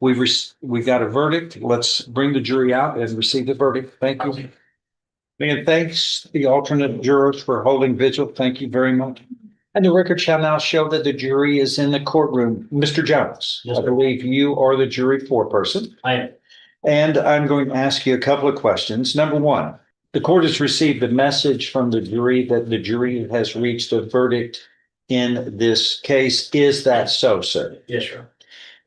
we've got a verdict. Let's bring the jury out and receive the verdict. Thank you. And thanks the alternate jurors for holding vigil. Thank you very much. And the record shall now show that the jury is in the courtroom. Mr. Jones, Yes, I sir. believe you are the jury foreperson. I am. And I'm going to ask you a couple of questions. Number one, the court has received a message from the jury that the jury has reached a verdict in this case. Is that so, sir? Yes, sir.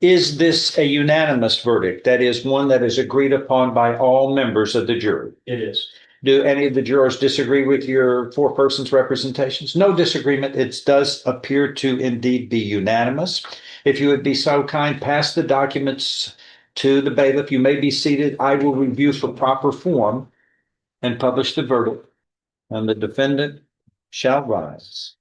Is this a unanimous verdict? That is one that is agreed upon by all members of the jury? It is. Do any of the jurors disagree with your foreperson's representations? No disagreement. It does appear to indeed be unanimous. If you would be so kind, pass the documents to the bailiff. You may be seated. I will review for proper form and publish the verdict, and the defendant shall rise.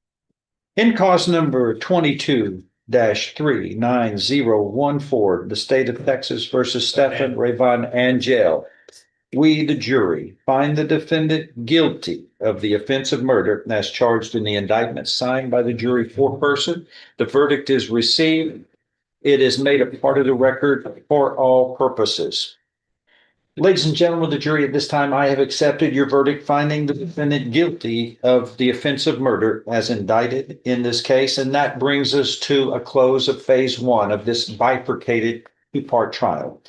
In cause number 22-39014, the state of Texas versus Stephan Rayvon Angel, we, the jury, find the defendant guilty of the offense of murder as charged in the indictment signed by the jury foreperson. The verdict is received. It is made a part of the record for all purposes. Ladies and gentlemen of the jury, at this time, I have accepted your verdict finding the defendant guilty of the offense of murder as indicted in this case. And that brings us to a close of phase one of this bifurcated two-part trial.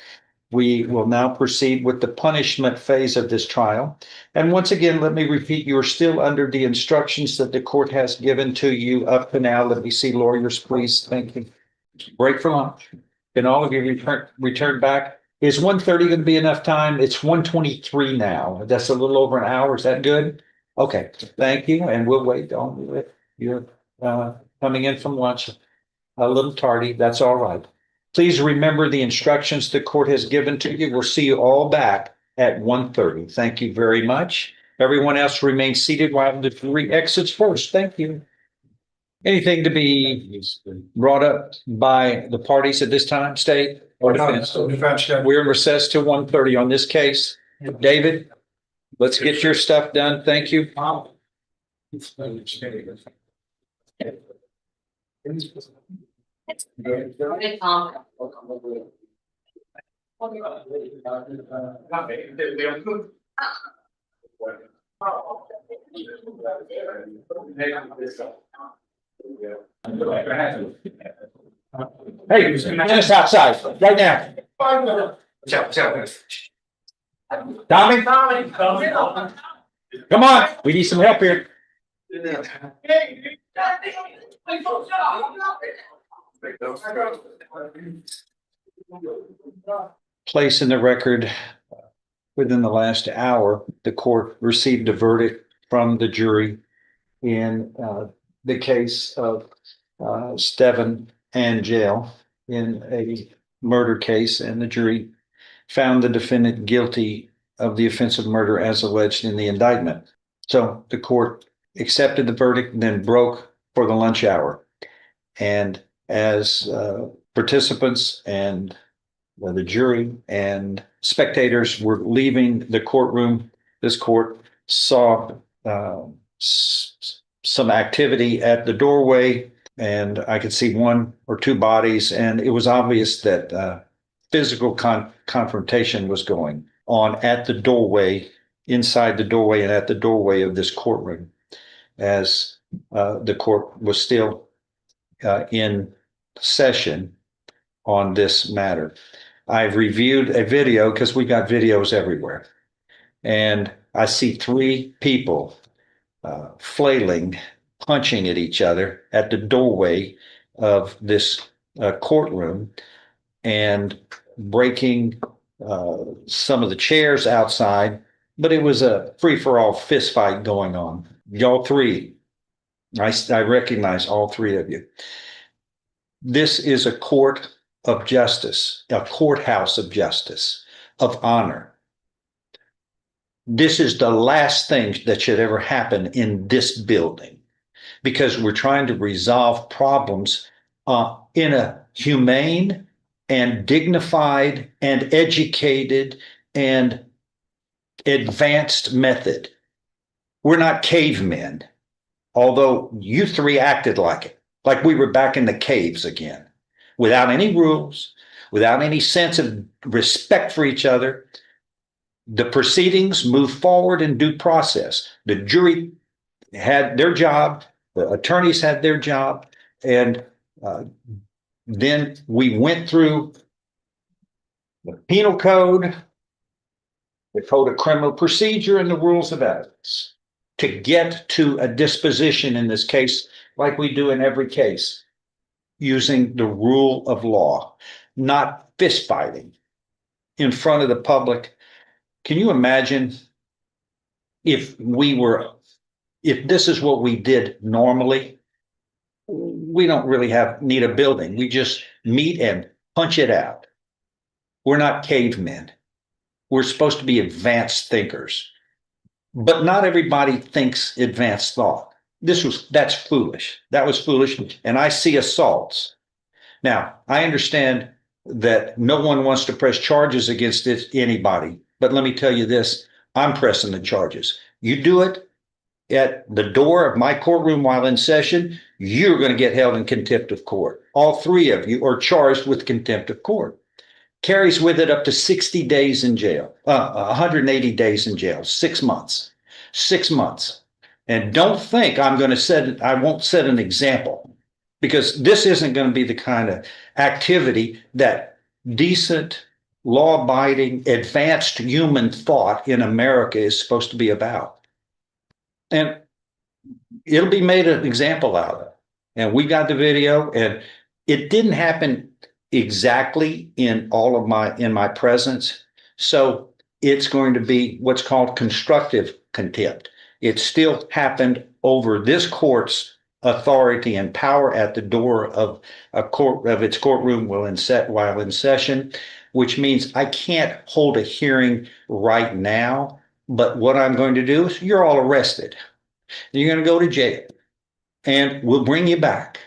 We will now proceed with the punishment phase of this trial. And once again, let me repeat, you're still under the instructions that the court has given to you up to now. Let me see lawyers, please. Thank you. Break for lunch. Can all of you return back? Is 1:30 going to be enough time? It's 1:23 now. That's a little over an hour. Is that good? Okay, thank you. And we'll wait on you're coming in from lunch a little tardy. That's all right. Please remember the instructions the court has given to you. We'll see you all back at 1:30. Thank you very much. Everyone else remain seated while the jury exits first. Thank you. Anything to be brought up by the parties at this time, state or defense? We're in recess till 1:30 on this case. David, let's get your stuff done. Thank you. Hey, man us outside right now. Tommy, come on. We need some help here. Place in the record, within the last hour, the court received a verdict from the jury in the case of Stephan Angel in a murder case, and the jury found the defendant guilty of the offense of murder as alleged in the indictment. So the court accepted the verdict and then broke for the lunch hour. And as participants and the jury and spectators were leaving the courtroom, this court saw some activity at the doorway, and I could see one or two bodies, and it was obvious that physical confrontation was going on at the doorway, inside the doorway and at the doorway of this courtroom, as the court was still in session on this matter. I've reviewed a video because we got videos everywhere, and I see three people flailing, punching at each other at the doorway of this courtroom and breaking some of the chairs outside, but it was a free-for-all fist fight going on. Y'all three, I recognize all three of you. This is a court of justice, a courthouse of justice, of honor. This is the last thing that should ever happen in this building, because we're trying to resolve problems in a humane and dignified and educated and advanced method. We're not cavemen, although you three acted like it, like we were back in the caves again, without any rules, without any sense of respect for each other. The proceedings move forward in due process. The jury had their job, the attorneys had their job, and then we went through the penal code, the code of criminal procedure, and the rules of evidence to get to a disposition in this case, like we do in every case, using the rule of law, not fist fighting in front of the public. Can you imagine if this is what we did normally? We don't really need a building. We just meet and punch it out. We're not cavemen. We're supposed to be advanced thinkers, but not everybody thinks advanced thought. That's foolish. That was foolish. And I see assaults. Now, I understand that no one wants to press charges against anybody, but let me tell you this, I'm pressing the charges. You do it at the door of my courtroom while in session, you're going to get held in contempt of court. All three of you are charged with contempt of court. Carries with it up to 60 days in jail, 180 days in jail, 6 months, 6 months. And don't think I won't set an example, because this isn't going to be the kind of activity that decent, law-abiding, advanced human thought in America is supposed to be about. And it'll be made an example out of. And we got the video, and it didn't happen exactly in my presence. So it's going to be what's called constructive contempt. It still happened over this court's authority and power at the door of its courtroom while in session, which means I can't hold a hearing right now. But what I'm going to do is you're all arrested. You're going to go to jail, and we'll bring you back,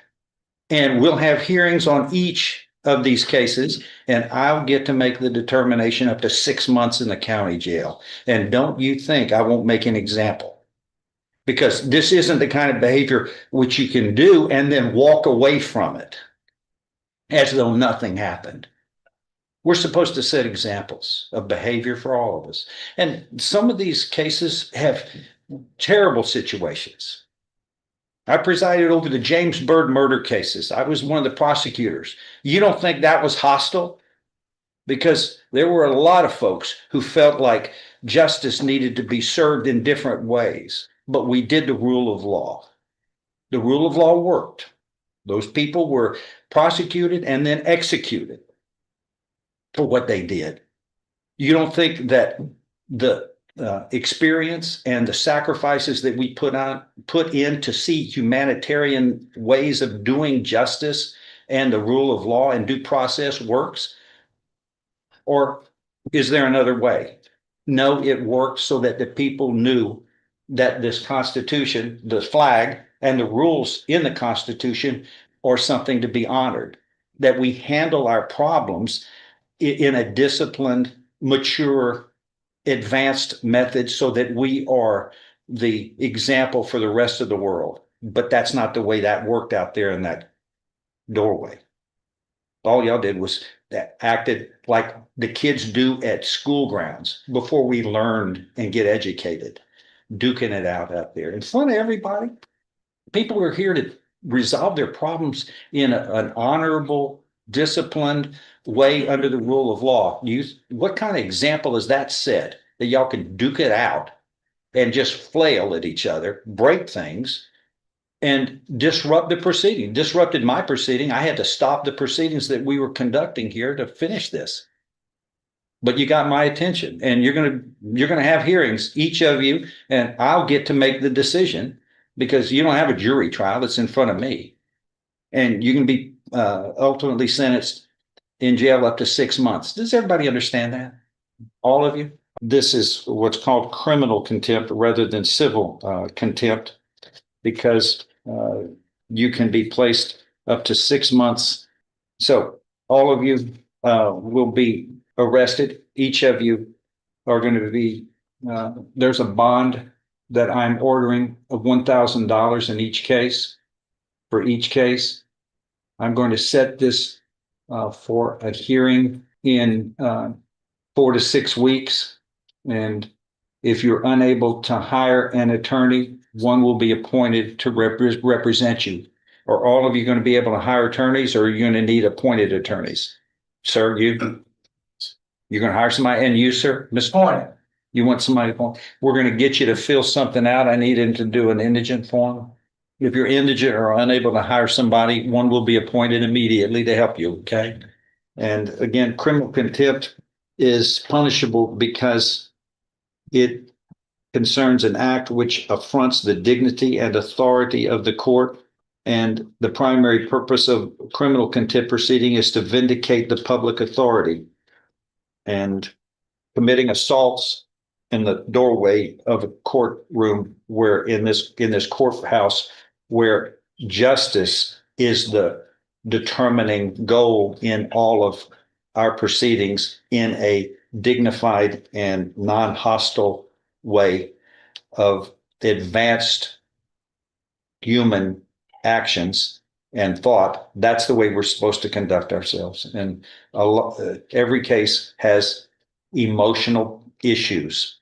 and we'll have hearings on each of these cases, and I'll get to make the determination up to 6 months in the county jail. And don't you think I won't make an example, because this isn't the kind of behavior which you can do and then walk away from it as though nothing happened. We're supposed to set examples of behavior for all of us. And some of these cases have terrible situations. I presided over the James Byrd murder cases. I was one of the prosecutors. You don't think that was hostile? Because there were a lot of folks who felt like justice needed to be served in different ways, but we did the rule of law. The rule of law worked. Those people were prosecuted and then executed for what they did. You don't think that the experience and the sacrifices that we put in to see humanitarian ways of doing justice and the rule of law and due process works? Or is there another way? No, it worked so that the people knew that this Constitution, the flag, and the rules in the Constitution are something to be honored, that we handle our problems in a disciplined, mature, advanced method so that we are the example for the rest of the world. But that's not the way that worked out there in that doorway. All y'all did was acted like the kids do at school grounds before we learned and get educated, duking it out there in front of everybody. People are here to resolve their problems in an honorable, disciplined way under the rule of law. What kind of example is that set that y'all can duke it out and just flail at each other, break things, and disrupt the proceeding? Disrupted my proceeding. I had to stop the proceedings that we were conducting here to finish this. But you got my attention, and you're gonna have hearings, each of you, and I'll get to make the decision, because you don't have a jury trial. It's in front of me, and you can be ultimately sentenced in jail up to 6 months. Does everybody understand that? All of you? This is what's called criminal contempt rather than civil contempt, because you can be placed up to 6 months. So all of you will be arrested. Each of you are going to be, there's a bond that I'm ordering of $1,000 in each case. For each case, I'm going to set this for a hearing in 4 to 6 weeks. And if you're unable to hire an attorney, one will be appointed to represent you. Are all of you going to be able to hire attorneys, or are you going to need appointed attorneys? Sir, you're going to hire somebody, and you, sir, Ms. Point, you want somebody to, we're going to get you to fill something out. I need him to do an indigent form. If you're indigent or unable to hire somebody, one will be appointed immediately to help you, okay? And again, criminal contempt is punishable because it concerns an act which affronts the dignity and authority of the court. And the primary purpose of criminal contempt proceeding is to vindicate the public authority. And committing assaults in the doorway of a courtroom where in this courthouse where justice is the determining goal in all of our proceedings in a dignified and non-hostile way of advanced human actions and thought. That's the way we're supposed to conduct ourselves. And every case has emotional issues.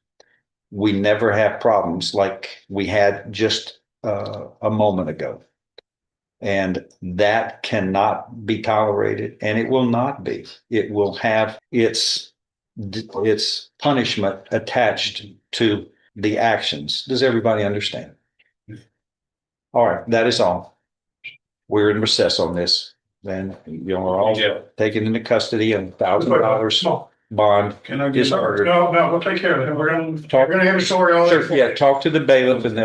We never have problems like we had just a moment ago. And that cannot be tolerated, and it will not be. It will have its punishment attached to the actions. Does everybody understand? All right, that is all. We're in recess on this. Then you're all taken into custody and $1,000 bond. Can I get is ordered. No, we'll take care of it. We're gonna have a story all that. Sure, yeah, talk to the bailiff and they'll